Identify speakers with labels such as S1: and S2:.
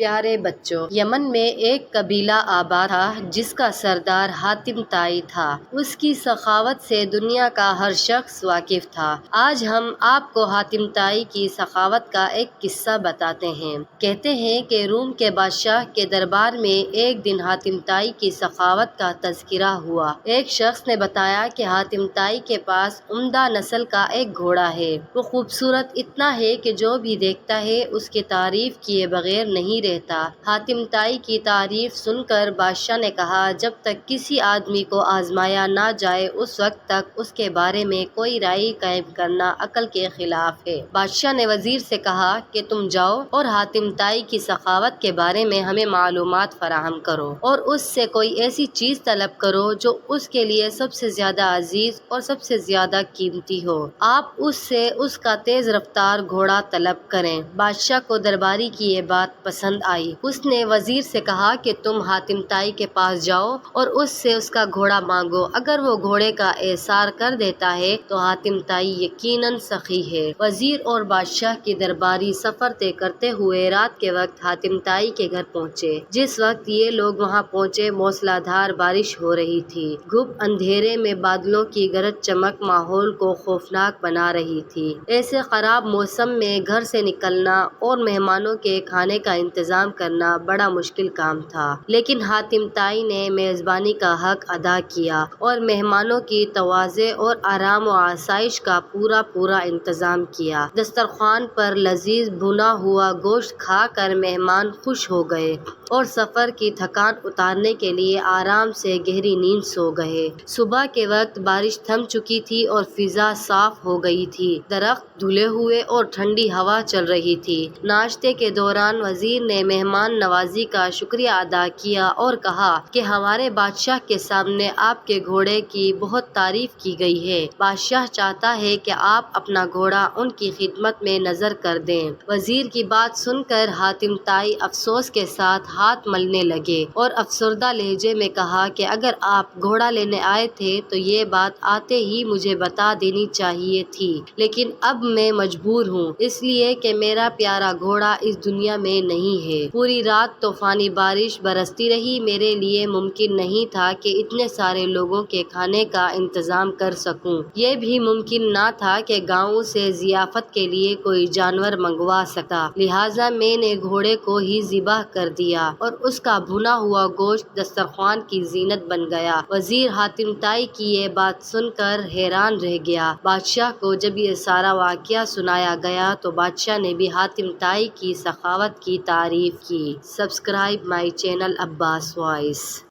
S1: پیارے بچوں، یمن میں ایک قبیلہ آباد تھا جس کا سردار حاتم طائی تھا۔ اس کی سخاوت سے دنیا کا ہر شخص واقف تھا۔ آج ہم آپ کو حاتم طائی کی سخاوت کا ایک قصہ بتاتے ہیں۔ کہتے ہیں کہ روم کے بادشاہ کے دربار میں ایک دن حاتم طائی کی سخاوت کا تذکرہ ہوا۔ ایک شخص نے بتایا کہ حاتم طائی کے پاس عمدہ نسل کا ایک گھوڑا ہے۔ وہ خوبصورت اتنا ہے کہ جو بھی دیکھتا ہے اس کی تعریف کیے بغیر نہیں رہتا۔ حاتم طائی کی تعریف سن کر بادشاہ نے کہا، جب تک کسی آدمی کو آزمایا نہ جائے اس وقت تک اس کے بارے میں کوئی رائے قائم کرنا عقل کے خلاف ہے۔ بادشاہ نے وزیر سے کہا کہ تم جاؤ اور حاتم طائی کی سخاوت کے بارے میں ہمیں معلومات فراہم کرو اور اس سے کوئی ایسی چیز طلب کرو جو اس کے لیے سب سے زیادہ عزیز اور سب سے زیادہ قیمتی ہو۔ آپ اس سے اس کا تیز رفتار گھوڑا طلب کریں۔ بادشاہ کو درباری کی یہ بات پسند آئی۔ اس نے وزیر سے کہا کہ تم حاتم طائی کے پاس جاؤ اور اس سے اس کا گھوڑا مانگو۔ اگر وہ گھوڑے کا اعصار کر دیتا ہے تو حاتم طائی یقیناً سخی ہے۔ وزیر اور بادشاہ کی درباری سفر طے کرتے ہوئے رات کے وقت حاتم طائی کے گھر پہنچے۔ جس وقت یہ لوگ وہاں پہنچے موسلا دھار بارش ہو رہی تھی۔ گھپ اندھیرے میں بادلوں کی گرج چمک ماحول کو خوفناک بنا رہی تھی۔ ایسے خراب موسم میں گھر سے نکلنا اور مہمانوں کے کھانے کا انتظام کرنا بڑا مشکل کام تھا، لیکن حاتم طائی نے میزبانی کا حق ادا کیا اور مہمانوں کی تواضع اور آرام و آسائش کا پورا انتظام کیا۔ دسترخوان پر لذیذ بھنا ہوا گوشت کھا کر مہمان خوش ہو گئے اور سفر کی تھکان اتارنے کے لیے آرام سے گہری نیند سو گئے۔ صبح کے وقت بارش تھم چکی تھی اور فضا صاف ہو گئی تھی۔ درخت دھلے ہوئے اور ٹھنڈی ہوا چل رہی تھی۔ ناشتے کے دوران وزیر نے مہمان نوازی کا شکریہ ادا کیا اور کہا کہ ہمارے بادشاہ کے سامنے آپ کے گھوڑے کی بہت تعریف کی گئی ہے۔ بادشاہ چاہتا ہے کہ آپ اپنا گھوڑا ان کی خدمت میں نذر کر دیں۔ وزیر کی بات سن کر حاتم طائی افسوس کے ساتھ ہاتھ ملنے لگے اور افسردہ لہجے میں کہا کہ اگر آپ گھوڑا لینے آئے تھے تو یہ بات آتے ہی مجھے بتا دینی چاہیے تھی، لیکن اب میں مجبور ہوں اس لیے کہ میرا پیارا گھوڑا اس دنیا میں نہیں ہے۔ پوری رات طوفانی بارش برستی رہی۔ میرے لیے ممکن نہیں تھا کہ اتنے سارے لوگوں کے کھانے کا انتظام کر سکوں۔ یہ بھی ممکن نہ تھا کہ گاؤں سے ضیافت کے لیے کوئی جانور منگوا سکتا، لہٰذا میں نے گھوڑے کو ہی ذبح کر دیا اور اس کا بھنا ہوا گوشت دسترخوان کی زینت بن گیا۔ وزیر حاتم طائی کی یہ بات سن کر حیران رہ گیا۔ بادشاہ کو جب یہ سارا واقعہ سنایا گیا تو بادشاہ نے بھی حاتم طائی کی سخاوت کی تعریف کی۔ Subscribe my channel Abbas voice.